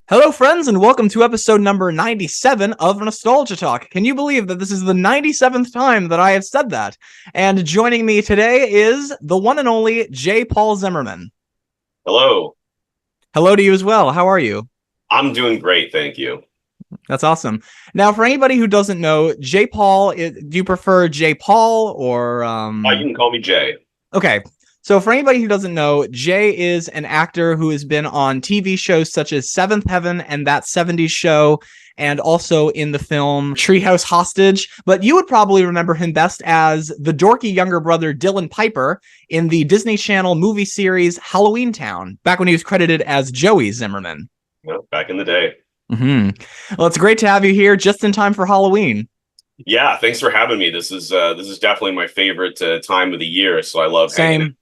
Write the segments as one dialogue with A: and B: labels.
A: Hello, friends, and welcome to episode number 97 of Nostalgia Talk. Can you believe that this is the 97th time that I have said that? And joining me today is the one and only J. Paul Zimmerman.
B: Hello.
A: Hello to you as well. How are you?
B: I'm doing great, thank you.
A: That's awesome. Now, for anybody who doesn't know, J. Paul, do you prefer J. Paul or...
B: You can call me Jay.
A: Okay. So for anybody who doesn't know, Jay is an actor who has been on TV shows such as Seventh Heaven and That 70s Show, and also in the film Treehouse Hostage. But you would probably remember him best as the dorky younger brother Dylan Piper in the Disney Channel movie series Halloweentown, back when he was credited as Joey Zimmerman.
B: Back in the day.
A: Well, it's great to have you here just in time for Halloween.
B: Yeah, thanks for having me. This is definitely my favorite time of the year, so I love
A: Same.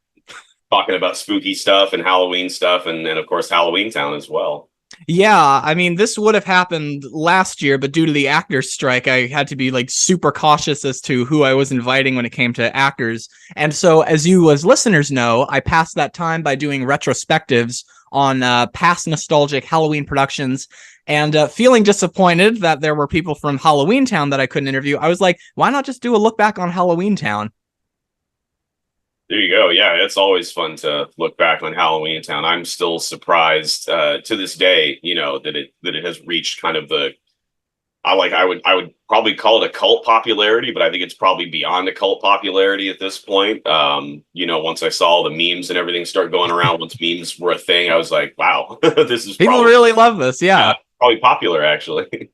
B: Talking about spooky stuff and Halloween stuff, and of course Halloweentown as well.
A: Yeah, I mean, this would have happened last year, but due to the actors' strike, I had to be like super cautious as to who I was inviting when it came to actors. And so, as you as listeners know, I passed that time by doing retrospectives on past nostalgic Halloween productions. And feeling disappointed that there were people from Halloweentown that I couldn't interview, I was like, why not just do a look back on Halloweentown?
B: There you go. Yeah, it's always fun to look back on Halloweentown. I'm still surprised to this day, that it has reached kind of I would probably call it a cult popularity, but I think it's probably beyond a cult popularity at this point. Once I saw the memes and everything start going around, once memes were a thing, I was like, wow, this is
A: People really love this. Yeah.
B: Probably popular, actually.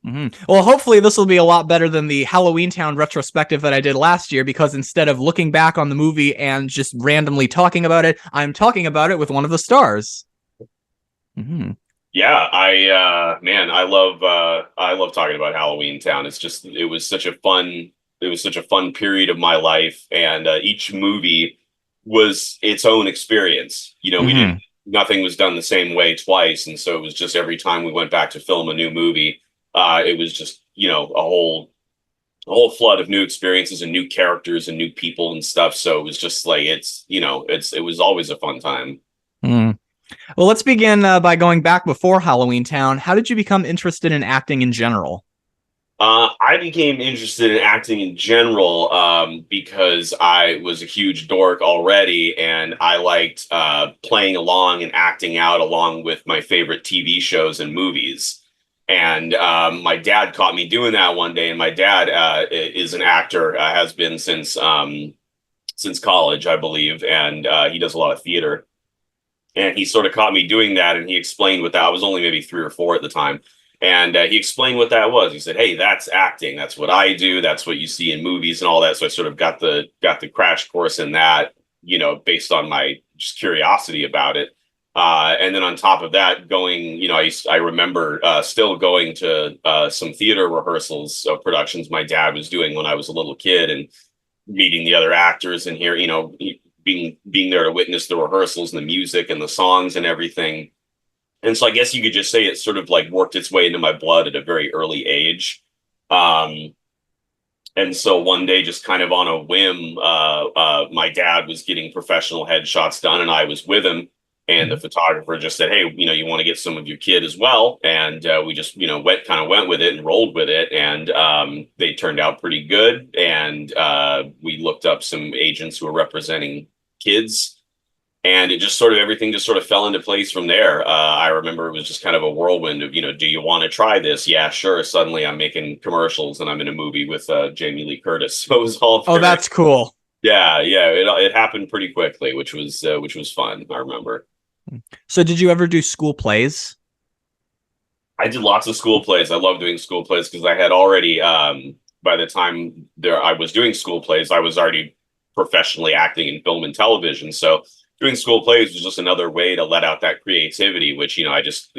A: Well, hopefully this will be a lot better than the Halloweentown retrospective that I did last year, because instead of looking back on the movie and just randomly talking about it, I'm talking about it with one of the stars.
B: Yeah, I love talking about Halloweentown. It was such a fun period of my life, and each movie was its own experience. Nothing was done the same way twice, and so it was just every time we went back to film a new movie, it was just a whole flood of new experiences and new characters and new people and stuff. So it was just like it was always a fun time.
A: Well, let's begin by going back before Halloweentown. How did you become interested in acting in general?
B: I became interested in acting in general because I was a huge dork already, and I liked playing along and acting out along with my favorite TV shows and movies. And my dad caught me doing that one day, and my dad is an actor, has been since college, I believe, and he does a lot of theater. And he sort of caught me doing that, and he explained what that I was only maybe 3 or 4 at the time. And he explained what that was. He said, "Hey, that's acting. That's what I do. That's what you see in movies and all that." So I sort of got the crash course in that, based on my just curiosity about it. And then on top of that, I remember still going to some theater rehearsals of productions my dad was doing when I was a little kid, and meeting the other actors and being there to witness the rehearsals and the music and the songs and everything. And so I guess you could just say it sort of like worked its way into my blood at a very early age. And so one day, just kind of on a whim, my dad was getting professional headshots done, and I was with him. And the photographer just said, "Hey, you want to get some of your kid as well?" And we just, went with it and rolled with it. And they turned out pretty good. And we looked up some agents who were representing kids. And everything just sort of fell into place from there. I remember it was just kind of a whirlwind of, do you want to try this? Yeah, sure. Suddenly I'm making commercials and I'm in a movie with Jamie Lee Curtis. So it was all
A: Oh, that's cool.
B: Yeah. It happened pretty quickly, which was fun. I remember.
A: So did you ever do school plays?
B: I did lots of school plays. I love doing school plays because I had already, by the time I was doing school plays, I was already professionally acting in film and television. So doing school plays was just another way to let out that creativity, which, it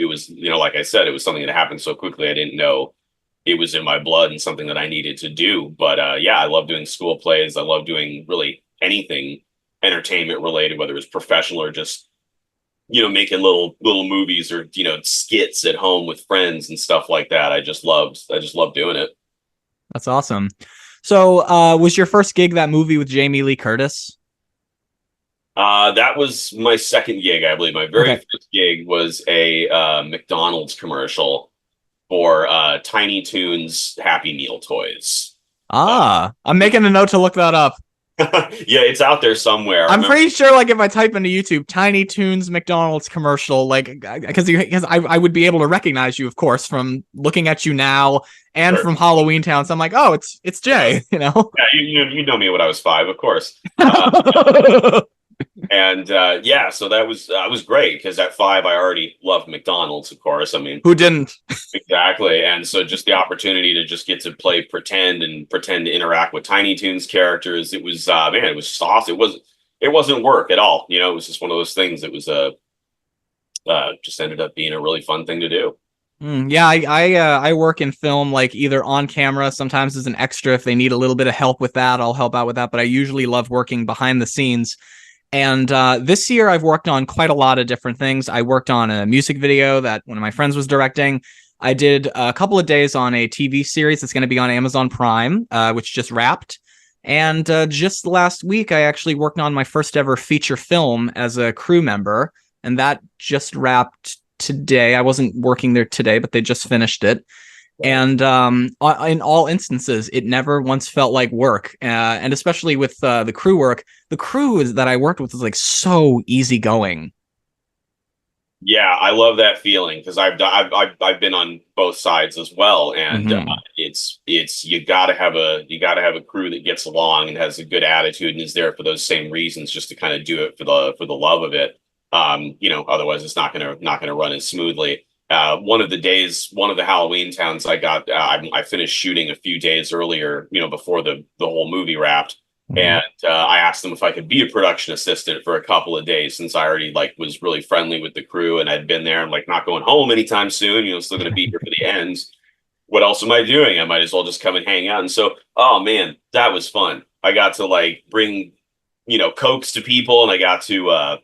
B: was, like I said, it was something that happened so quickly. I didn't know it was in my blood and something that I needed to do. But I love doing school plays. I love doing really anything entertainment related, whether it's professional or just, making little movies or, skits at home with friends and stuff like that. I just loved doing it.
A: That's awesome. So was your first gig that movie with Jamie Lee Curtis?
B: That was my second gig, I believe. My very
A: Okay.
B: first gig was a McDonald's commercial for Tiny Toons Happy Meal toys. Uh,
A: I'm making a note to look that up.
B: yeah, it's out there somewhere. I
A: I'm
B: remember,
A: pretty sure, like, if I type into YouTube Tiny Toons McDonald's commercial, like, because I would be able to recognize you, of course, from looking at you now and
B: sure.
A: from Halloweentown. So I'm like, oh, it's
B: Yeah,
A: Jay, you know.
B: yeah, you know me when I was 5, of course. Uh, and yeah, so that was great because at 5 I already loved McDonald's, of course. I mean,
A: Who didn't?
B: exactly. And so just the opportunity to just get to play pretend and pretend to interact with Tiny Toons characters, it was man, it was soft. It wasn't work at all. You know, it was just one of those things. It was just ended up being a really fun thing to do.
A: Yeah, I work in film, like either on camera, sometimes as an extra. If they need a little bit of help with that, I'll help out with that. But I usually love working behind the scenes. And this year, I've worked on quite a lot of different things. I worked on a music video that one of my friends was directing. I did a couple of days on a TV series that's going to be on Amazon Prime, which just wrapped. And just last week, I actually worked on my first ever feature film as a crew member, and that just wrapped today. I wasn't working there today, but they just finished it. And in all instances, it never once felt like work. And especially with the crew work, the crew that I worked with was like so easygoing.
B: Yeah, I love that feeling because I've been on both sides as well, and
A: Mm-hmm.
B: it's you got to have a crew that gets along and has a good attitude and is there for those same reasons, just to kind of do it for the love of it. Otherwise it's not gonna run as smoothly. One of the days, one of the Halloween towns I got, I finished shooting a few days earlier, before the whole movie wrapped.
A: Mm-hmm.
B: And I asked them if I could be a production assistant for a couple of days since I already like was really friendly with the crew and I'd been there. I'm like not going home anytime soon, still going to be here for the ends. What else am I doing? I might as well just come and hang out. And so, oh man, that was fun. I got to like bring, Cokes to people, and I got to,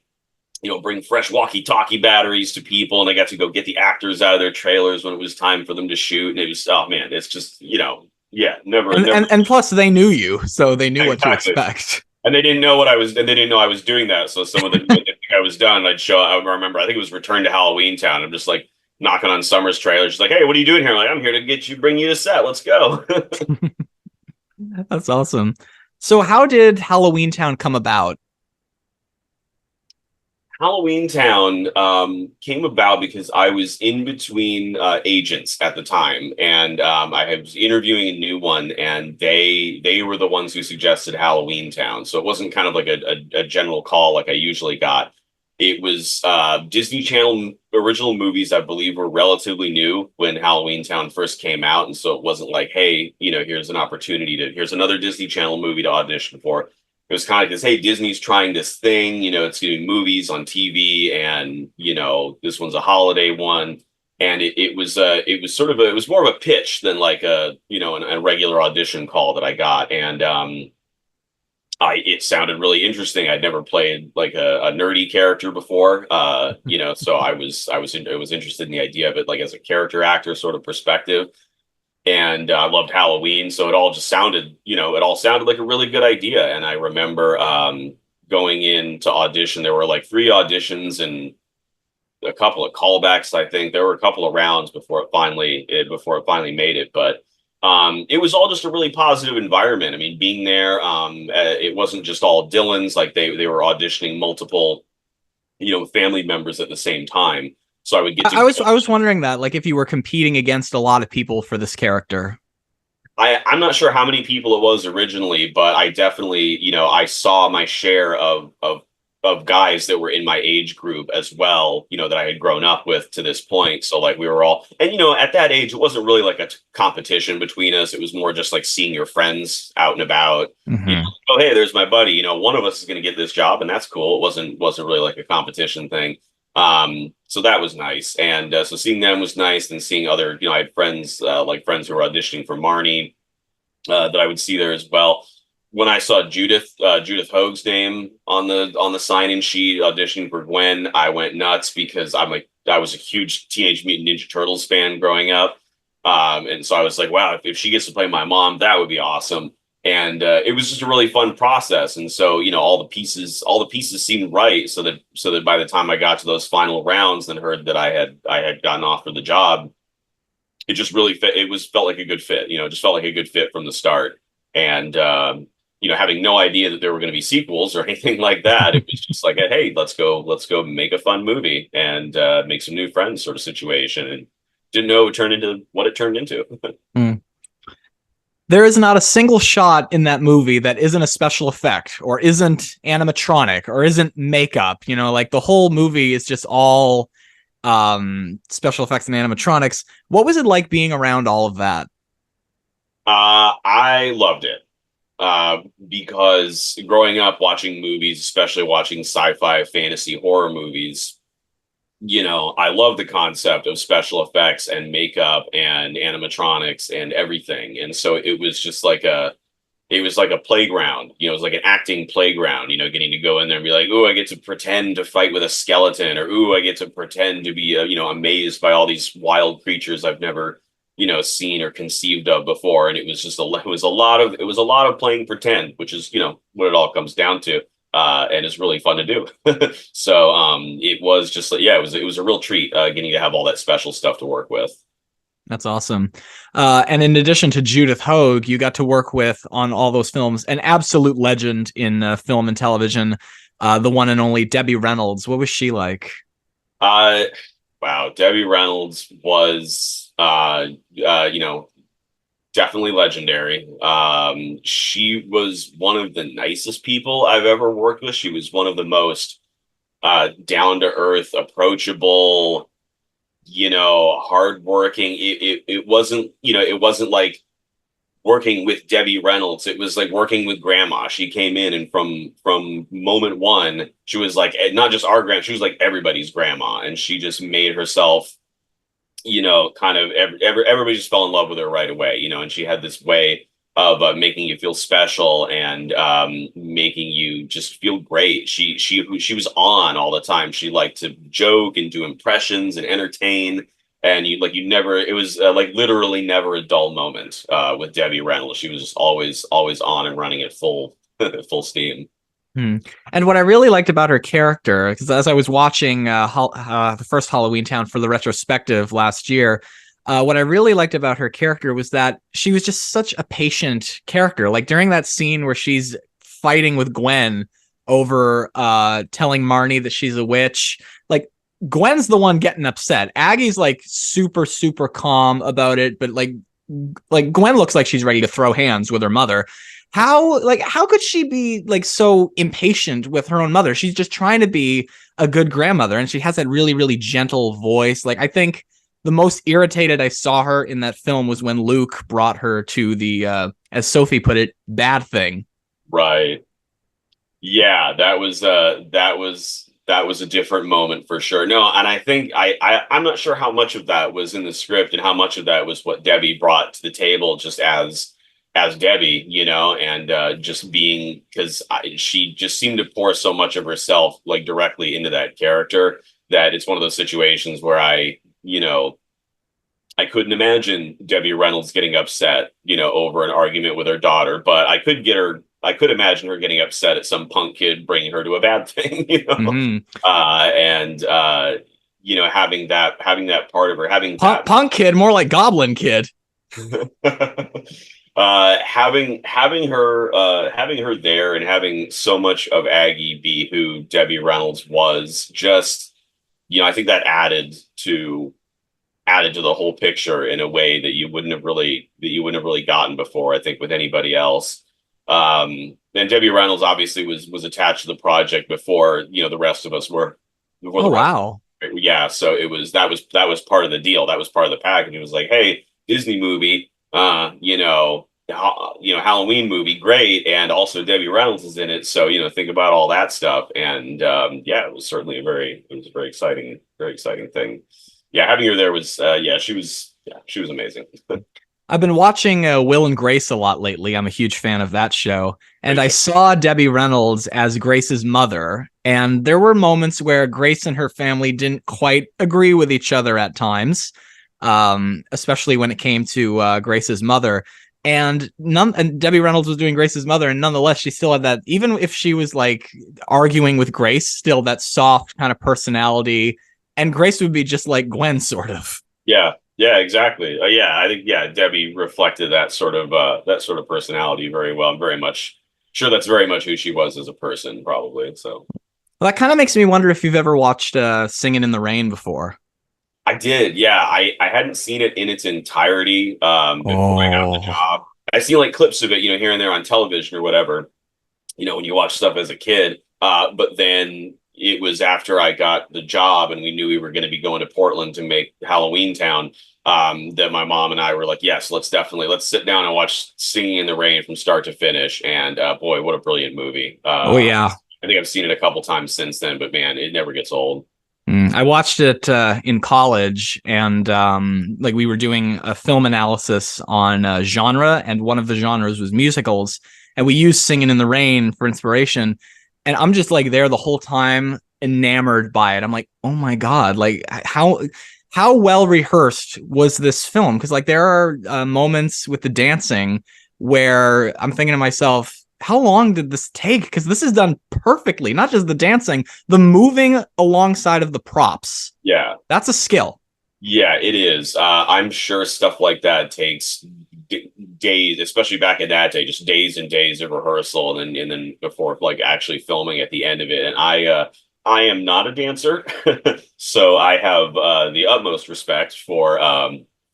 B: bring fresh walkie-talkie batteries to people, and I got to go get the actors out of their trailers when it was time for them to shoot. And it was, oh man, it's just, yeah, never,
A: And,
B: never.
A: and and plus they knew you, so they knew what to
B: Exactly.
A: expect.
B: And they didn't know what I was, and they didn't know I was doing that. So some of them didn't think I was done. I remember, I think it was Return to Halloweentown. I'm just like knocking on Summer's trailer. She's like, "Hey, what are you doing here?" I'm like, "I'm here to bring you to set. Let's go."
A: That's awesome. So how did Halloweentown come about?
B: Halloweentown came about because I was in between agents at the time, and I was interviewing a new one, and they were the ones who suggested Halloweentown. So it wasn't kind of like a general call like I usually got. It was Disney Channel original movies, I believe, were relatively new when Halloweentown first came out, and so it wasn't like, hey, here's another Disney Channel movie to audition for. It was kind of because, hey, Disney's trying this thing, it's doing movies on TV, and this one's a holiday one. And it was more of a pitch than like a regular audition call that I got. And it sounded really interesting. I'd never played like a nerdy character before, so I was interested in the idea of it, like as a character actor sort of perspective. And I loved Halloween, so it all sounded like a really good idea. And I remember going in to audition. There were like 3 auditions and a couple of callbacks. I think there were a couple of rounds before it finally made it. But it was all just a really positive environment. I mean, being there, it wasn't just all Dylan's. Like they were auditioning multiple, family members at the same time. So I would get to
A: I was wondering that, like, if you were competing against a lot of people for this character.
B: I'm not sure how many people it was originally, but I definitely, I saw my share of guys that were in my age group as well, that I had grown up with to this point. So like we were all, and at that age, it wasn't really like a competition between us. It was more just like seeing your friends out and about.
A: Mm-hmm.
B: Oh hey, there's my buddy. One of us is going to get this job, and that's cool. It wasn't really like a competition thing. So that was nice. And so seeing them was nice, and seeing other, I had friends, friends who were auditioning for Marnie, that I would see there as well. When I saw Judith Hoag's name on the sign-in sheet auditioning for Gwen, I went nuts because I was a huge Teenage Mutant Ninja Turtles fan growing up. And so I was like, wow, if she gets to play my mom, that would be awesome. and it was just a really fun process. And so, all the pieces seemed right, so that by the time I got to those final rounds and heard that I had gotten offered the job, it just really fit. Felt like a good fit. It just felt like a good fit from the start. And having no idea that there were going to be sequels or anything like that, it was just like, hey, let's go make a fun movie and make some new friends sort of situation. And didn't know it turned into what it turned into.
A: Mm. There is not a single shot in that movie that isn't a special effect or isn't animatronic or isn't makeup. Like the whole movie is just all special effects and animatronics. What was it like being around all of that?
B: I loved it. Because growing up watching movies, especially watching sci-fi, fantasy, horror movies, I love the concept of special effects and makeup and animatronics and everything. And so it was like a playground, it was like an acting playground, getting to go in there and be like, oh, I get to pretend to fight with a skeleton, or, oh, I get to pretend to be, amazed by all these wild creatures I've never, seen or conceived of before. And it was just it was a lot of playing pretend, which is, what it all comes down to. And it's really fun to do. So it was just like, yeah, it was a real treat getting to have all that special stuff to work with.
A: That's awesome. And in addition to Judith Hoag, you got to work with on all those films, an absolute legend in film and television, the one and only Debbie Reynolds. What was she like?
B: Wow, Debbie Reynolds was definitely legendary. She was one of the nicest people I've ever worked with. She was one of the most down to earth, approachable, hardworking. It wasn't like working with Debbie Reynolds. It was like working with grandma. She came in, and from moment one, she was like not just our grandma, she was like everybody's grandma, and she just made herself, kind of everybody just fell in love with her right away, and she had this way of making you feel special and making you just feel great. She was on all the time. She liked to joke and do impressions and entertain, and you never, it was like literally never a dull moment with Debbie Reynolds. She was just always on and running at full full steam.
A: Hmm. And what I really liked about her character, because as I was watching the first Halloweentown for the retrospective last year, what I really liked about her character was that she was just such a patient character. Like during that scene where she's fighting with Gwen over telling Marnie that she's a witch, like Gwen's the one getting upset. Aggie's like super, super calm about it, but like Gwen looks like she's ready to throw hands with her mother. How could she be like so impatient with her own mother? She's just trying to be a good grandmother, and she has that really, really gentle voice. Like I think the most irritated I saw her in that film was when Luke brought her to the as Sophie put it, bad thing.
B: Right. Yeah, that was a different moment for sure. No, and I think I'm not sure how much of that was in the script and how much of that was what Debbie brought to the table just as Debbie, and just being, because she just seemed to pour so much of herself like directly into that character, that it's one of those situations where I couldn't imagine Debbie Reynolds getting upset, over an argument with her daughter, but I could imagine her getting upset at some punk kid bringing her to a bad thing,
A: Mm-hmm.
B: and having that part of her,
A: Punk kid, more like Goblin kid.
B: Having her there and having so much of Aggie be who Debbie Reynolds was, just, I think that added to the whole picture in a way that you wouldn't have really gotten before, I think, with anybody else. And Debbie Reynolds obviously was attached to the project before, the rest of us were.
A: Oh, wow.
B: Yeah, so that was part of the deal. That was part of the package. It was like, hey, Disney movie, Halloween movie, great, and also Debbie Reynolds is in it. So think about all that stuff, and yeah, it was certainly a very exciting thing. Yeah, having her there was she was amazing.
A: I've been watching Will and Grace a lot lately. I'm a huge fan of that show. And I saw Debbie Reynolds as Grace's mother. And there were moments where Grace and her family didn't quite agree with each other at times, especially when it came to Grace's mother. And Debbie Reynolds was doing Grace's mother, and nonetheless, she still had that. Even if she was like arguing with Grace, still that soft kind of personality. And Grace would be just like Gwen, sort of.
B: Yeah, yeah, exactly. Yeah, I think Debbie reflected that sort of personality very well. I'm very much sure that's very much who she was as a person, probably. So
A: Well, that kind of makes me wonder if you've ever watched "Singing in the Rain" before.
B: I did, yeah. I hadn't seen it in its entirety before I got the
A: Oh,
B: job. I seen like clips of it, here and there on television or whatever. When you watch stuff as a kid. But then it was after I got the job and we knew we were going to be going to Portland to make Halloweentown, that my mom and I were like, yes, let's sit down and watch Singing in the Rain from start to finish. And boy, what a brilliant movie.
A: oh yeah.
B: I think I've seen it a couple times since then, but man, it never gets old.
A: I watched it in college, and like we were doing a film analysis on genre, and one of the genres was musicals, and we used "Singing in the Rain" for inspiration. And I'm just like there the whole time, enamored by it. I'm like, oh my god, like how well rehearsed was this film? Because like there are moments with the dancing where I'm thinking to myself, how long did this take? Because this is done perfectly. Not just the dancing, the moving alongside of the props.
B: Yeah.
A: That's a skill.
B: Yeah, it is. I'm sure stuff like that takes days, especially back in that day, just days and days of rehearsal, and then before like actually filming at the end of it. And I am not a dancer, so I have the utmost respect for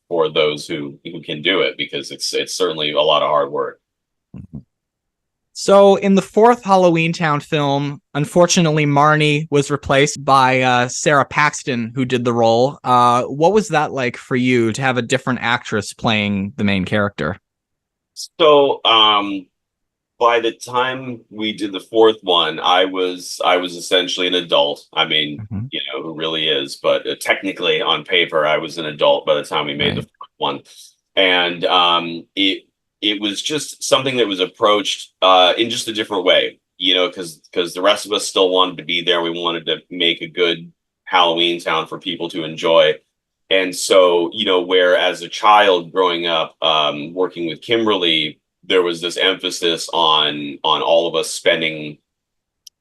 B: those who can do it, because it's certainly a lot of hard work.
A: So in the fourth Halloweentown film, unfortunately, Marnie was replaced by Sarah Paxton, who did the role. What was that like for you to have a different actress playing the main character?
B: So by the time we did the fourth one, I was essentially an adult. I mean,
A: Mhm.
B: who really is, but technically on paper, I was an adult by the time we made the
A: Right.
B: fourth one, and it was just something that was approached in just a different way, because the rest of us still wanted to be there. We wanted to make a good Halloweentown for people to enjoy. And so, where as a child growing up, working with Kimberly, there was this emphasis on all of us spending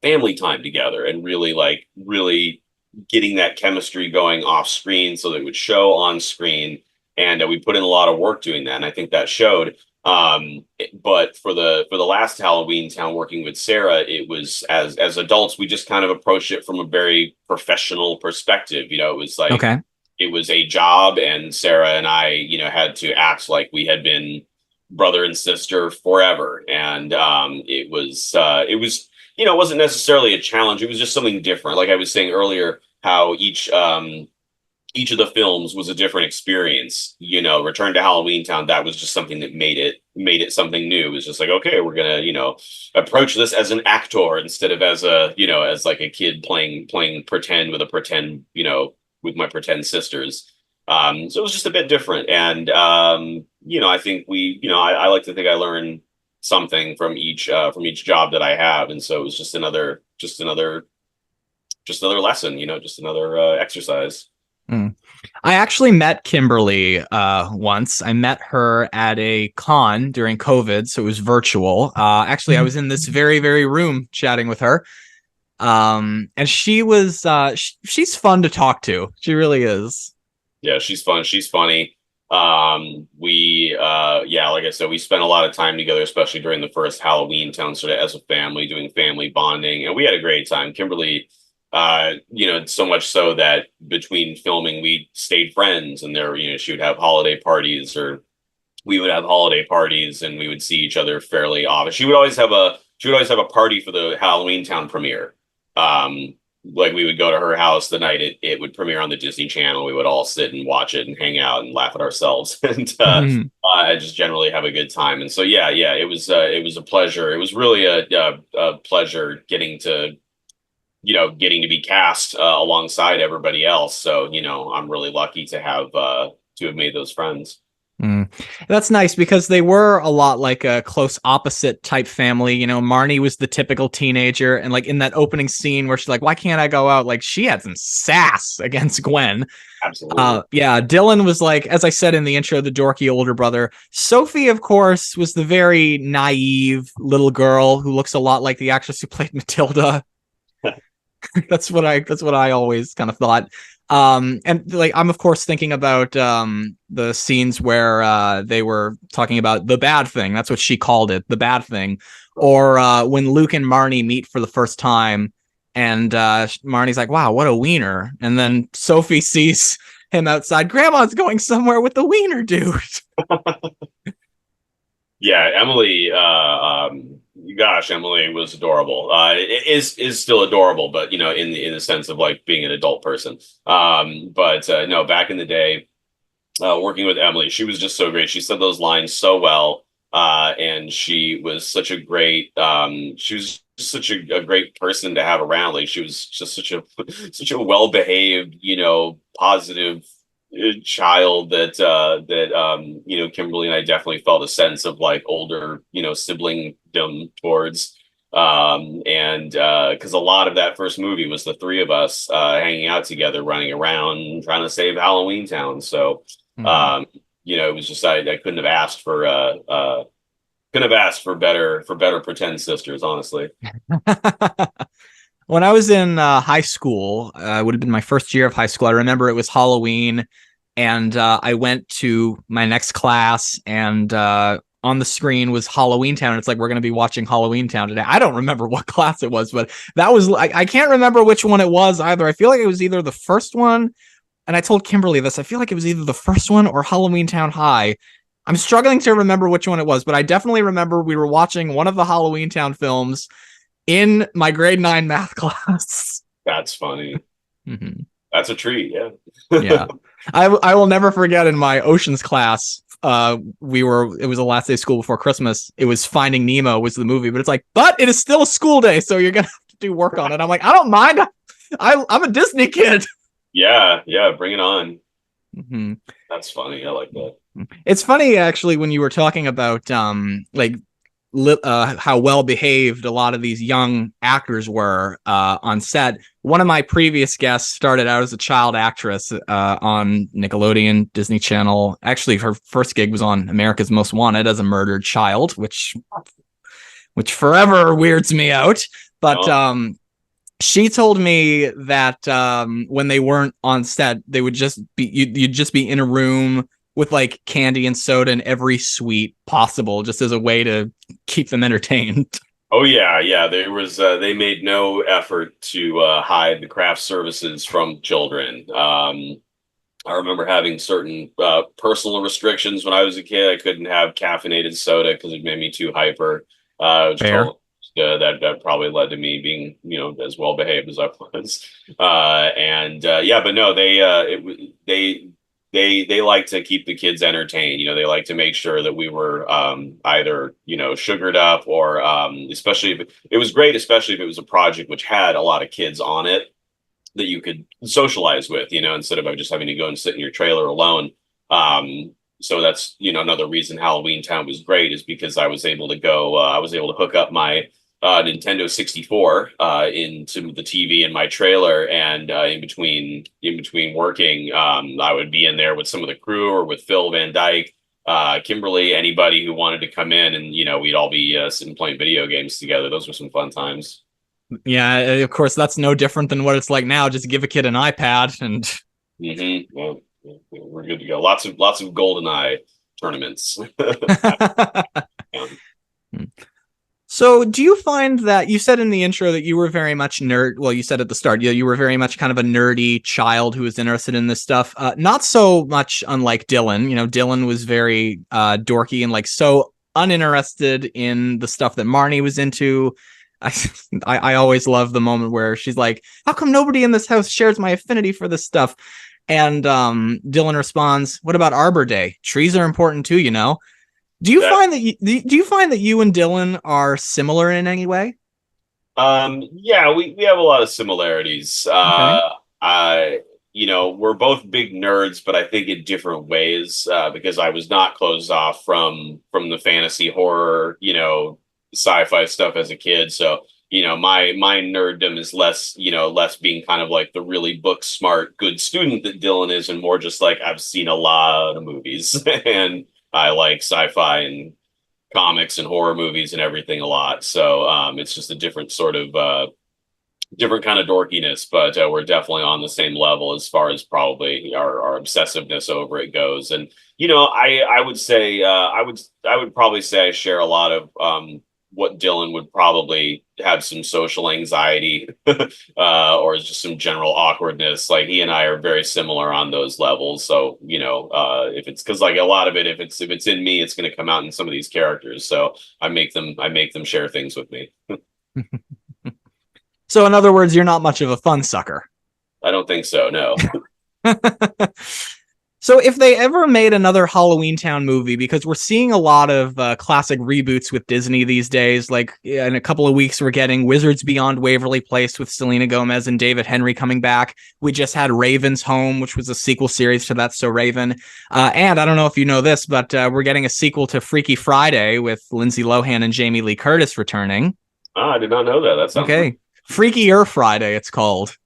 B: family time together and really getting that chemistry going off screen so that it would show on screen. And we put in a lot of work doing that, and I think that showed. But for the last Halloweentown, working with Sarah, it was as adults, we just kind of approached it from a very professional perspective. It was like
A: Okay.
B: it was a job, and Sarah and I, had to act like we had been brother and sister forever. And it wasn't necessarily a challenge. It was just something different. Like I was saying earlier, how each of the films was a different experience. Return to Halloweentown, that was just something that made it something new. It was just like, okay, we're gonna, approach this as an actor instead of as like a kid playing pretend with a pretend, with my pretend sisters. So it was just a bit different. And I think I like to think I learned something from each job that I have. And so it was just another lesson, just another exercise.
A: Mm. I actually met Kimberly once. I met her at a con during COVID, so it was virtual. Actually, I was in this very, very room chatting with her. And she was she's fun to talk to. She really is.
B: Yeah, she's fun. She's funny. Like I said, we spent a lot of time together, especially during the first Halloweentown, sort of as a family, doing family bonding, and we had a great time. Kimberly, so much so that between filming, we stayed friends, and she would have holiday parties, or we would have holiday parties, and we would see each other fairly often. She would always have a party for the Halloweentown premiere. Like we would go to her house the night it would premiere on the Disney Channel. We would all sit and watch it and hang out and laugh at ourselves and just generally have a good time. And so yeah, it was a pleasure. It was really a pleasure getting to be cast alongside everybody else. So I'm really lucky to have made those friends.
A: Mm. That's nice because they were a lot like a close opposite type family. You know, Marnie was the typical teenager, and like in that opening scene where she's like, "Why can't I go out?" Like she had some sass against Gwen.
B: Absolutely.
A: Yeah, Dylan was like, as I said in the intro, the dorky older brother. Sophie, of course, was the very naive little girl who looks a lot like the actress who played Matilda. That's what I always kind of thought. And like I'm of course thinking about the scenes where they were talking about the bad thing. That's what she called it, the bad thing. Or when Luke and Marnie meet for the first time, and Marnie's like, "Wow, what a wiener!" And then Sophie sees him outside. Grandma's going somewhere with the wiener dude.
B: Yeah, Emily. Gosh, Emily was adorable. Is still adorable, but you know, in the sense of like being an adult person. But no, back in the day, working with Emily, she was just so great. She said those lines so well, and she was such a great. She was such a great person to have around. Like she was just such a such a well behaved, you know, positive child that you know, Kimberly and I definitely felt a sense of like older, you know, siblingdom towards. And because a lot of that first movie was the three of us hanging out together, running around trying to save Halloweentown. So
A: Mhm.
B: um, you know, it was just I couldn't have asked for couldn't have asked for better pretend sisters, honestly.
A: When I was in high school, it would have been my first year of high school. I remember it was Halloween, and I went to my next class, and on the screen was Halloweentown. It's like we're going to be watching Halloweentown today. I don't remember what class it was, but that was I can't remember which one it was either. I feel like it was either the first one, and I told Kimberly this. I feel like it was either the first one or Halloweentown High. I'm struggling to remember which one it was, but I definitely remember we were watching one of the Halloweentown films in my grade 9 math class.
B: That's funny.
A: Mm-hmm.
B: That's a treat. Yeah.
A: Yeah. I will never forget in my oceans class, it was the last day of school before Christmas. It was Finding Nemo was the movie, but it's like, but it is still a school day, so you're gonna have to do work on it. I'm like, I don't mind. I'm a Disney kid.
B: Yeah. Yeah. Bring it on.
A: Mm-hmm.
B: That's funny. I like that.
A: It's funny actually when you were talking about like how well behaved a lot of these young actors were on set. One of my previous guests started out as a child actress on Nickelodeon, Disney Channel. Actually, her first gig was on America's Most Wanted as a murdered child, which forever weirds me out. But
B: No.
A: she told me that when they weren't on set, they would just be you'd just be in a room with like candy and soda and every sweet possible, just as a way to keep them entertained.
B: Oh yeah, yeah. There was they made no effort to hide the craft services from children. I remember having certain personal restrictions when I was a kid. I couldn't have caffeinated soda because it made me too hyper. Which
A: Fair.
B: told that probably led to me being, you know, as well behaved as I was. And yeah, but no, they like to keep the kids entertained. You know, they like to make sure that we were either, you know, sugared up or especially if it was great, especially if it was a project which had a lot of kids on it that you could socialize with, you know, instead of just having to go and sit in your trailer alone. So that's, you know, another reason Halloweentown was great is because I was able to go, I was able to hook up my Nintendo 64 into the TV in my trailer, and in between working, I would be in there with some of the crew or with Phil Van Dyke, Kimberly, anybody who wanted to come in, and you know, we'd all be sitting playing video games together. Those were some fun times.
A: Yeah, of course, that's no different than what it's like now. Just give a kid an iPad and.
B: Well, we're good to go. Lots of golden eye tournaments. Um,
A: So, do you find that you said in the intro that you were very much nerd? Well, you said at the start, you were very much kind of a nerdy child who was interested in this stuff. Not so much unlike Dylan. You know, Dylan was very dorky and like so uninterested in the stuff that Marnie was into. I, I always love the moment where she's like, "How come nobody in this house shares my affinity for this stuff?" And Dylan responds, "What about Arbor Day? Trees are important too, you know."
B: that
A: Do you find that you and Dylan are similar in any way?
B: Yeah, we have a lot of similarities.
A: Okay.
B: I we're both big nerds, but I think in different ways, because I was not closed off from the fantasy horror, sci-fi stuff as a kid. So, my nerddom is less being kind of like the really book smart, good student that Dylan is, and more just like I've seen a lot of movies and I like sci-fi and comics and horror movies and everything a lot. So it's just a different kind of dorkiness, but we're definitely on the same level as far as probably our obsessiveness over it goes. And I would say I would probably say I share a lot of what Dylan would probably have some social anxiety or just some general awkwardness. Like he and I are very similar on those levels. So if it's because like a lot of it, if it's in me, it's going to come out in some of these characters. So I make them share things with me.
A: So in other words, you're not much of a fun sucker.
B: I don't think so. No.
A: So if they ever made another Halloweentown movie, because we're seeing a lot of classic reboots with Disney these days, like in a couple of weeks, we're getting Wizards Beyond Waverly Place with Selena Gomez and David Henry coming back. We just had Raven's Home, which was a sequel series to That's So Raven. And I don't know if you know this, but we're getting a sequel to Freaky Friday with Lindsay Lohan and Jamie Lee Curtis returning.
B: Oh, I did not know that. That sounds
A: okay. Freakier Friday, it's called.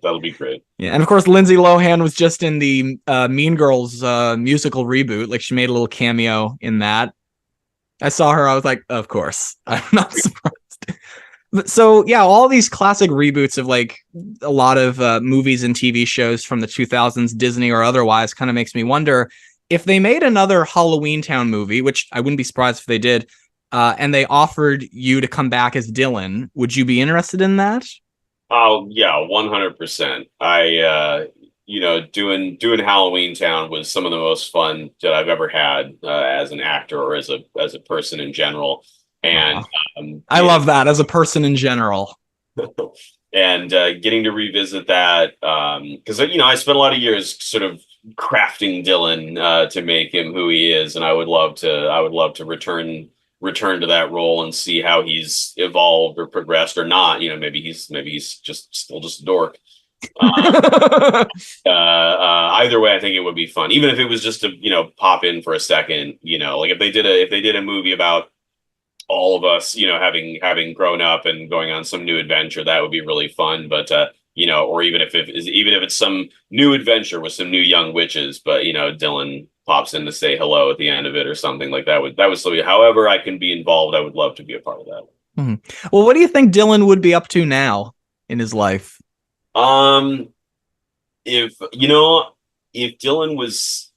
B: That'll be great.
A: Yeah, and of course, Lindsay Lohan was just in the Mean Girls musical reboot. Like she made a little cameo in that. I saw her. I was like, of course. I'm not surprised. But so yeah, all these classic reboots of like a lot of movies and TV shows from the 2000s, Disney or otherwise, kind of makes me wonder if they made another Halloweentown movie, which I wouldn't be surprised if they did, and they offered you to come back as Dylan. Would you be interested in that?
B: Oh yeah, 100%. Doing Halloweentown was some of the most fun that I've ever had as an actor or as a person in general. And
A: I love that as a person in general.
B: And getting to revisit that because I spent a lot of years sort of crafting Dylan to make him who he is, and I would love to return to that role and see how he's evolved or progressed or not. Maybe he's just still just a dork. Either way, I think it would be fun, even if it was just to pop in for a second. Like if they did a movie about all of us, having grown up and going on some new adventure, that would be really fun. But or even if it's some new adventure with some new young witches, but Dylan pops in to say hello at the end of it or something like that. That would still be, however I can be involved, I would love to be a part of that.
A: Mm-hmm. Well, what do you think Dylan would be up to now in his life?
B: If Dylan was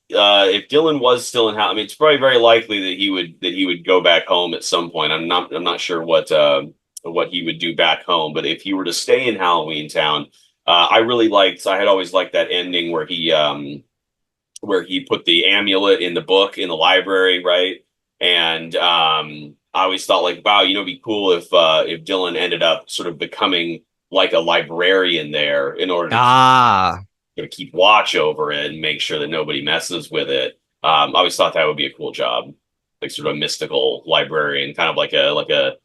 B: still in house, I mean, it's probably very likely that he would go back home at some point. I'm not sure what he would do back home, but if he were to stay in Halloweentown, I had always liked that ending where he put the amulet in the book in the library, right? And I always thought like, wow, it'd be cool if Dylan ended up sort of becoming like a librarian there in order to keep watch over it and make sure that nobody messes with it. I always thought that would be a cool job, like sort of a mystical librarian, kind of like a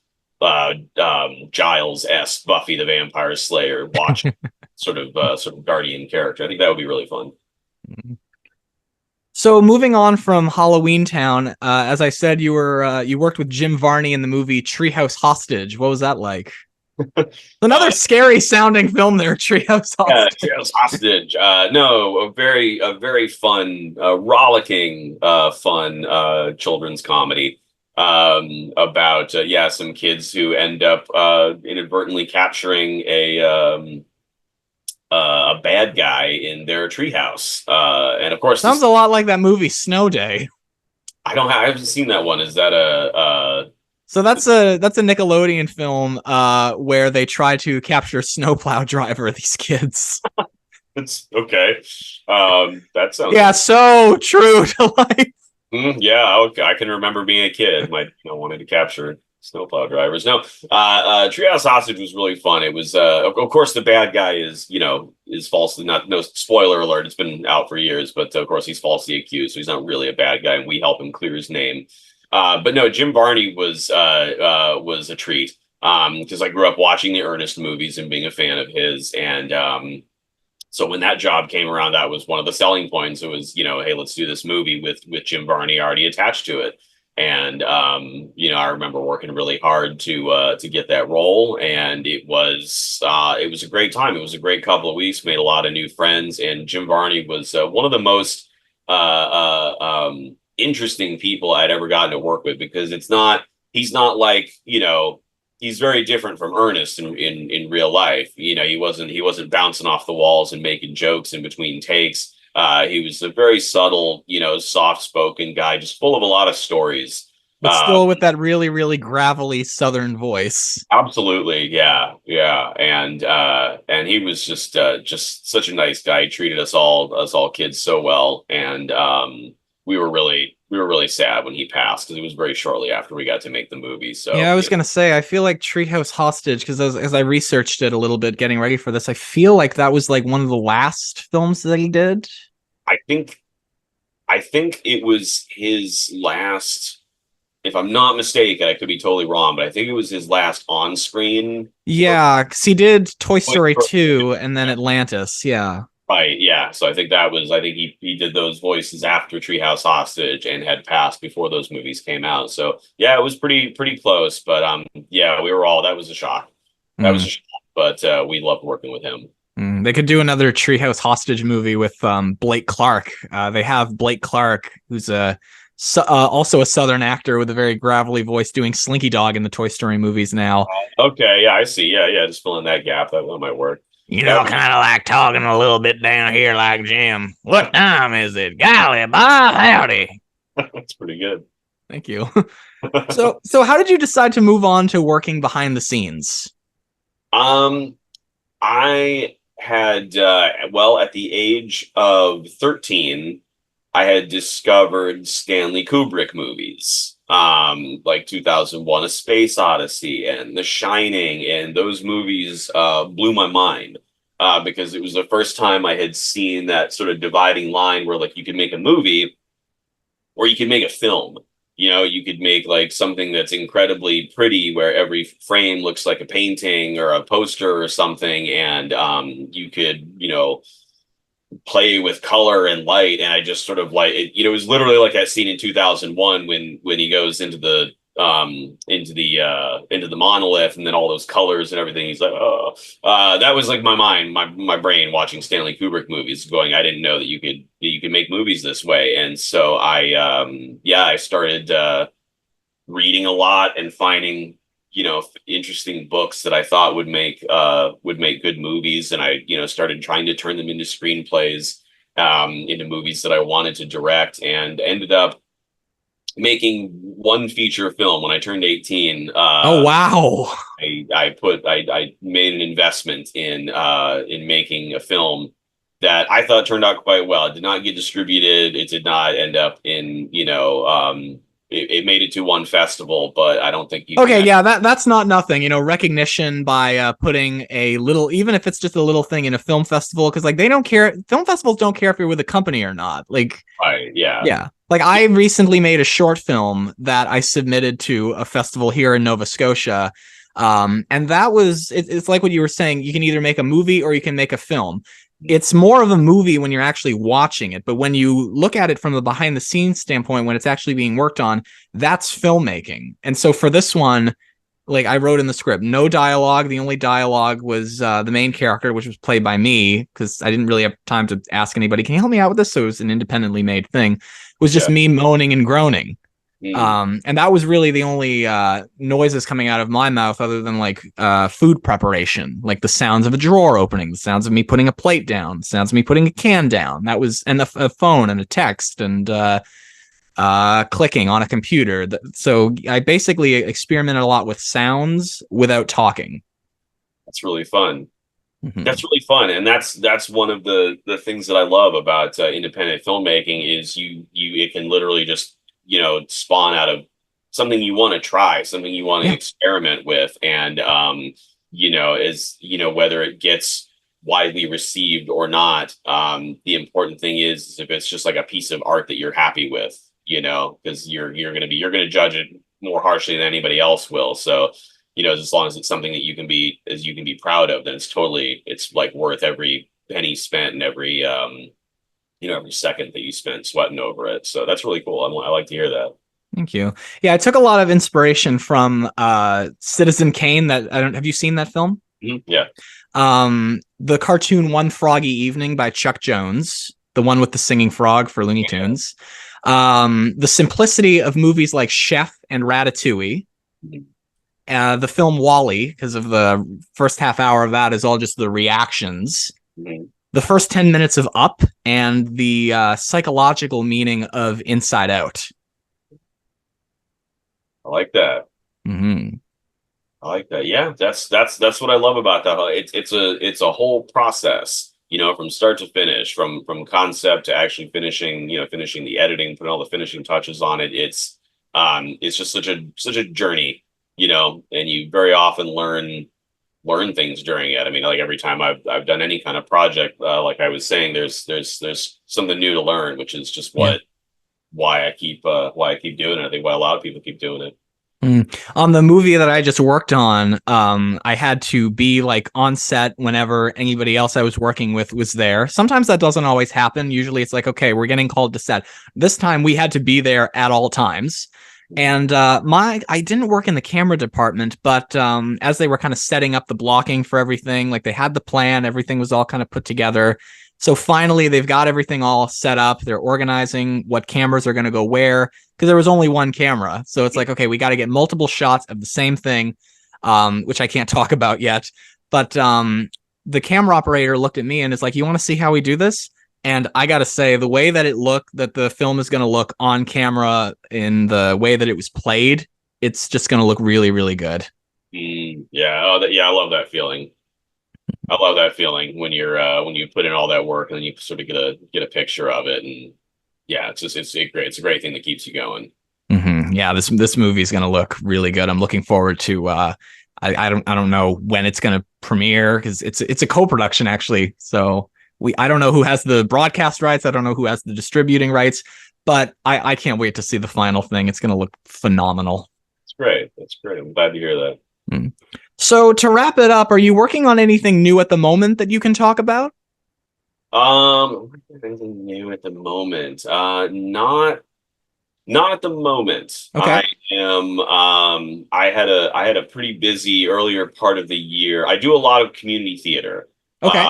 B: Giles-esque Buffy the Vampire Slayer watch sort of guardian character. I think that would be really fun.
A: Mm-hmm. So moving on from Halloweentown, as I said, you worked with Jim Varney in the movie Treehouse Hostage. What was that like? Another scary sounding film there, Treehouse Hostage.
B: Yeah, Treehouse Hostage. No, a very fun, rollicking, fun children's comedy about some kids who end up inadvertently capturing a bad guy in their treehouse, and of course,
A: sounds a lot like that movie Snow Day.
B: I haven't seen that one. Is that
A: So that's a Nickelodeon film where they try to capture snowplow driver, these kids.
B: It's okay. That sounds
A: so true to life.
B: Okay. I can remember being a kid, wanting to capture snowplow drivers. No, Treehouse Hostage was really fun. It was, of course, the bad guy is falsely, no spoiler alert. It's been out for years, but of course he's falsely accused, so he's not really a bad guy, and we help him clear his name. But no, Jim Varney was a treat because I grew up watching the Ernest movies and being a fan of his, and So when that job came around, that was one of the selling points. It was, hey, let's do this movie with Jim Varney already attached to it. And I remember working really hard to get that role, and it was a great time. It was a great couple of weeks. Made a lot of new friends, and Jim Varney was one of the most interesting people I'd ever gotten to work with, because he's not like, he's very different from Ernest in real life. He wasn't bouncing off the walls and making jokes in between takes. He was a very subtle, soft-spoken guy, just full of a lot of stories.
A: But still with that really, really gravelly Southern voice.
B: Absolutely, yeah, yeah, and he was just such a nice guy. He treated us all kids so well, and we were really sad when he passed, because it was very shortly after we got to make the movie. So
A: Yeah, I was gonna say, I feel like Treehouse Hostage, because as I researched it a little bit getting ready for this, I feel like that was like one of the last films that he did.
B: I think I think it was his last. If I'm not mistaken, I could be totally wrong, but I think it was his last on-screen.
A: Yeah, because he did Toy Story 2 and then Atlantis. Yeah.
B: Right, yeah. So I think he did those voices after Treehouse Hostage and had passed before those movies came out. So yeah, it was pretty close, but yeah, that was a shock. That was a shock, but we loved working with him.
A: They could do another Treehouse Hostage movie with Blake Clark. They have Blake Clark, who's also a Southern actor with a very gravelly voice, doing Slinky Dog in the Toy Story movies now.
B: Okay, yeah, I see. Yeah, just filling that gap. That might work.
A: Kind of like talking a little bit down here like Jim. What time is it? Golly, Bob, howdy.
B: That's pretty good.
A: Thank you. So how did you decide to move on to working behind the scenes?
B: I had at the age of 13, I had discovered Stanley Kubrick movies, like 2001: A Space Odyssey and The Shining, and those movies blew my mind, because it was the first time I had seen that sort of dividing line where, like, you could make a movie or you could make a film. You could make like something that's incredibly pretty, where every frame looks like a painting or a poster or something, and you could, play with color and light. And I just sort of like it, it was literally like that scene in 2001 when he goes into the monolith, and then all those colors and everything. He's like, oh, that was like my brain watching Stanley Kubrick movies, going, I didn't know that you could make movies this way. And so I started reading a lot and finding interesting books that I thought would make good movies, and I started trying to turn them into screenplays, into movies that I wanted to direct, and ended up making one feature film when I turned 18.
A: Oh wow!
B: I made an investment in making a film that I thought turned out quite well. It did not get distributed. It did not end up in it made it to one festival, but I don't think you.
A: Okay, yeah, that's not nothing. Recognition by putting a little, even if it's just a little thing in a film festival, because like they don't care. Film festivals don't care if you're with a company or not. Like,
B: right, yeah,
A: yeah. Like I recently made a short film that I submitted to a festival here in Nova Scotia. And that was it's like what you were saying. You can either make a movie or you can make a film. It's more of a movie when you're actually watching it, but when you look at it from the behind the scenes standpoint, when it's actually being worked on, that's filmmaking. And so for this one, like I wrote in the script, no dialogue. The only dialogue was the main character, which was played by me, because I didn't really have time to ask anybody, can you help me out with this? So it was an independently made thing. It was just me moaning and groaning. And that was really the only noises coming out of my mouth, other than like food preparation, like the sounds of a drawer opening, the sounds of me putting a plate down, the sounds of me putting a can down. That was, and a phone and a text and clicking on a computer. So I basically experimented a lot with sounds without talking.
B: That's really fun. That's really fun, and that's one of the things that I love about independent filmmaking is it can literally just spawn out of something you want to try, something you want to experiment with, and whether it gets widely received or not, the important thing is if it's just like a piece of art that you're happy with, because you're gonna judge it more harshly than anybody else will. So as long as it's something that you can be proud of, then it's like worth every penny spent and every every second that you spent sweating over it. So that's really cool. I like to hear that.
A: Thank you. Yeah, I took a lot of inspiration from Citizen Kane. That I don't have you seen that film?
B: Yeah.
A: The cartoon One Froggy Evening by Chuck Jones, the one with the singing frog for Looney Tunes. The simplicity of movies like Chef and Ratatouille. The film Wall-E, because of the first half hour of that is all just the reactions. The first 10 minutes of Up, and the psychological meaning of Inside Out.
B: I like that.
A: Mm-hmm.
B: I like that. Yeah, that's what I love about that. It's a whole process, from start to finish, from concept to actually finishing, finishing the editing, putting all the finishing touches on it. It's just such a journey, and you very often learn things during it. I mean, like every time I've done any kind of project, like I was saying, there's something new to learn, which is just why I keep doing it. I think why a lot of people keep doing it.
A: On the movie that I just worked on, I had to be like on set whenever anybody else I was working with was there. Sometimes that doesn't always happen. Usually it's like, okay, we're getting called to set. This time we had to be there at all times. And I didn't work in the camera department, but as they were kind of setting up the blocking for everything, like they had the plan, everything was all kind of put together. So finally, they've got everything all set up. They're organizing what cameras are going to go where, because there was only one camera. So it's like, okay, we got to get multiple shots of the same thing, which I can't talk about yet. But the camera operator looked at me and is like, you want to see how we do this? And I got to say, the way that that the film is going to look on camera in the way that it was played, it's just going to look really, really good.
B: Yeah. Oh, yeah. I love that feeling. I love that feeling when when you put in all that work and then you sort of get a picture of it, and yeah, it's great. It's a great thing that keeps you going.
A: Mm-hmm. Yeah, this movie is going to look really good. I'm looking forward to. I don't know when it's going to premiere, because it's a co-production actually. So I don't know who has the broadcast rights. I don't know who has the distributing rights, but I can't wait to see the final thing. It's going to look phenomenal.
B: It's great. That's great. I'm glad to hear that.
A: So to wrap it up, are you working on anything new at the moment that you can talk about?
B: Anything new at the moment? Not at the moment.
A: Okay.
B: I am. I had a pretty busy earlier part of the year. I do a lot of community theater.
A: Okay.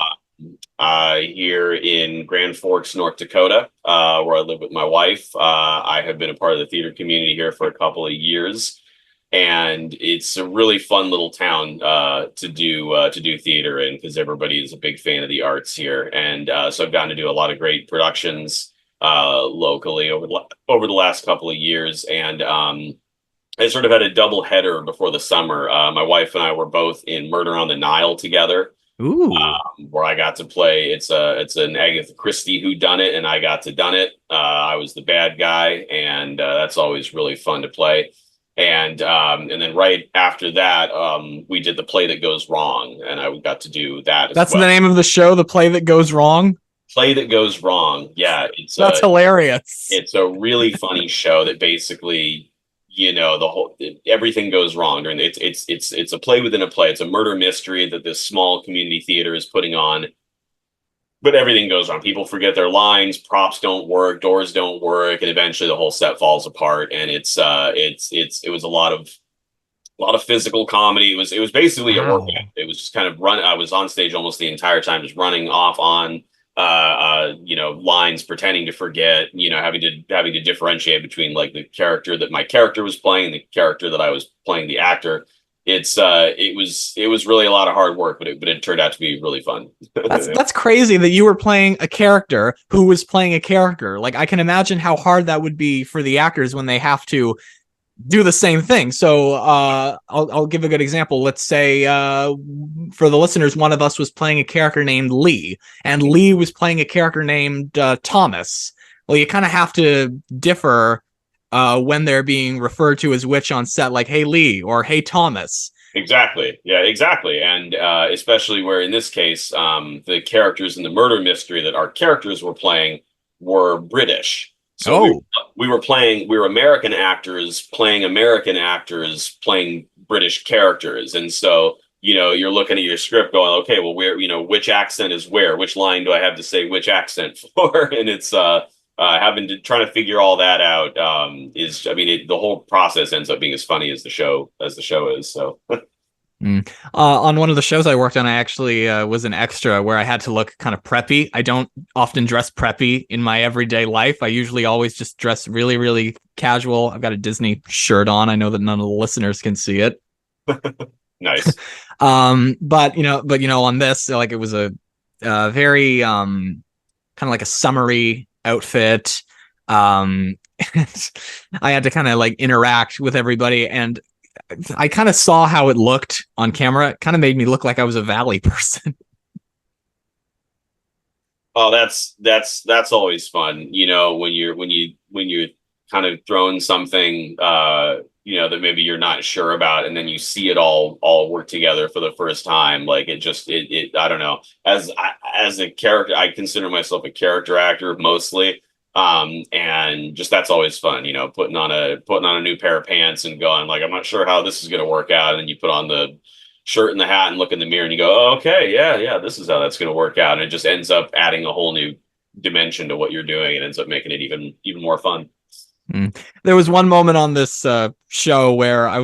B: Here in Grand Forks, North Dakota, where I live with my wife. I have been a part of the theater community here for a couple of years, and it's a really fun little town to do theater in, because everybody is a big fan of the arts here, and so I've gotten to do a lot of great productions locally over the last couple of years, and I sort of had a double header before the summer. My wife and I were both in Murder on the Nile together.
A: Ooh.
B: Where I got to play. It's an Agatha Christie whodunit, and I got to done it. I was the bad guy, and that's always really fun to play. And then right after that, we did The Play That Goes Wrong, and I got to do that as
A: That's
B: well.
A: the name of the show, The Play That Goes Wrong?
B: Play That Goes Wrong. Yeah,
A: That's hilarious.
B: It's a really funny show that basically, everything goes wrong during it's a play within a play. It's a murder mystery that this small community theater is putting on, but everything goes wrong. People forget their lines, props don't work, doors don't work, and eventually the whole set falls apart. And it was a lot of physical comedy. It was basically a workout. It was just kind of I was on stage almost the entire time, just running off on lines, pretending to forget, having to differentiate between like the character that my character was playing and the character that I was playing, the actor. It was really a lot of hard work, but it turned out to be really fun.
A: That's crazy that you were playing a character who was playing a character. Like, I can imagine how hard that would be for the actors when they have to do the same thing. So I'll give a good example. Let's say for the listeners, one of us was playing a character named Lee, and Lee was playing a character named Thomas. Well, you kind of have to differ when they're being referred to as which on set, like, hey, Lee, or hey, Thomas.
B: Exactly. Yeah, exactly. And especially where in this case, the characters in the murder mystery that our characters were playing were British. So we were American actors playing British characters. And so you're looking at your script going, okay, well, where, which accent is where, which line do I have to say which accent for? And it's having to trying to figure all that out the whole process ends up being as funny as the show is. So.
A: On one of the shows I worked on, I actually was an extra where I had to look kind of preppy. I don't often dress preppy in my everyday life. I usually always just dress really, really casual. I've got a Disney shirt on. I know that none of the listeners can see it.
B: Nice.
A: But on this, like, it was a very kind of like a summery outfit. I had to kind of like interact with everybody, and I kind of saw how it looked on camera. It kind of made me look like I was a Valley person.
B: Oh, that's always fun. When you're kind of throwing something that maybe you're not sure about, and then you see it all work together for the first time. Like it I don't know. As a character, I consider myself a character actor mostly. And just that's always fun, putting on a new pair of pants and going like, I'm not sure how this is going to work out. And then you put on the shirt and the hat and look in the mirror and you go, oh, okay, yeah, this is how that's going to work out. And it just ends up adding a whole new dimension to what you're doing and ends up making it even more fun.
A: There was one moment on this show where I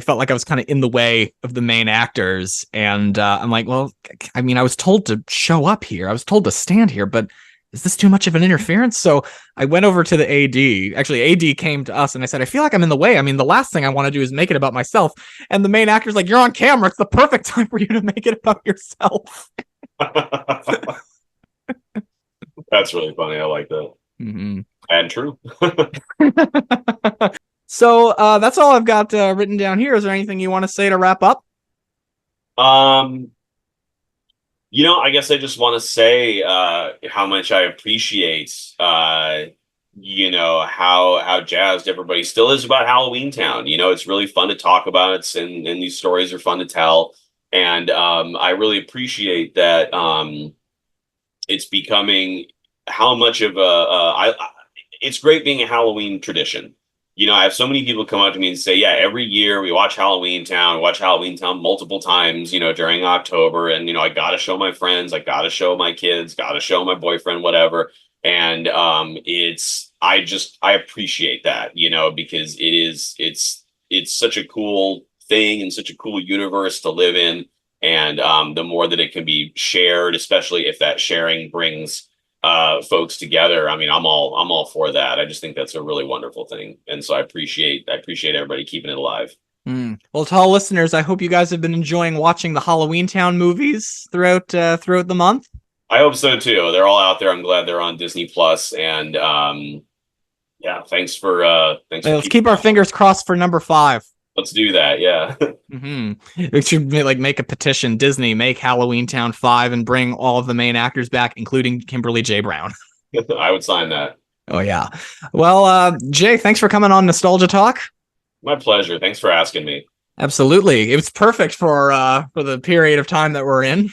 A: felt like I was kind of in the way of the main actors. And I'm like, well, I mean, I was told to show up here. I was told to stand here, but is this too much of an interference? So I went over to the AD. Actually, AD came to us and I said, I feel like I'm in the way. I mean, the last thing I want to do is make it about myself. And the main actor's like, you're on camera. It's the perfect time for you to make it about yourself.
B: That's really funny. I like that.
A: Mm-hmm.
B: And true.
A: So that's all I've got written down here. Is there anything you want to say to wrap up?
B: I guess I just want to say how much I appreciate, how jazzed everybody still is about Halloweentown. It's really fun to talk about it, and these stories are fun to tell. And I really appreciate that it's becoming how much of it's great being a Halloween tradition. I have so many people come up to me and say, yeah, every year we watch Halloweentown multiple times, during October. And, I got to show my friends, I got to show my kids, got to show my boyfriend, whatever. And I appreciate that, because it's such a cool thing and such a cool universe to live in. And the more that it can be shared, especially if that sharing brings folks together, I mean, I'm all for that. I just think that's a really wonderful thing, and so I appreciate everybody keeping it alive.
A: Well, to all listeners, I hope you guys have been enjoying watching the Halloweentown movies throughout the month.
B: I hope so too. They're all out there. I'm glad they're on Disney Plus, and thanks. Let's
A: keep our fingers crossed for number 5.
B: Let's do that. Yeah.
A: We should make a petition. Disney, make Halloweentown 5 and bring all of the main actors back, including Kimberly J. Brown.
B: I would sign that.
A: Oh yeah. Well, Jay, thanks for coming on Nostalgia Talk.
B: My pleasure. Thanks for asking me.
A: Absolutely. It was perfect for the period of time that we're in.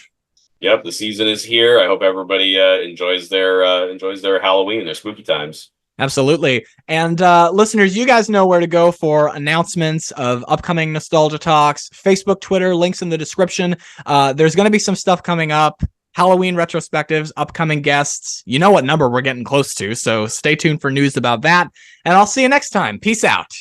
B: Yep, the season is here. I hope everybody enjoys their Halloween, their spooky times.
A: Absolutely. And listeners, you guys know where to go for announcements of upcoming Nostalgia Talks, Facebook, Twitter, links in the description. There's going to be some stuff coming up, Halloween retrospectives, upcoming guests. You know what number we're getting close to, so stay tuned for news about that. And I'll see you next time. Peace out.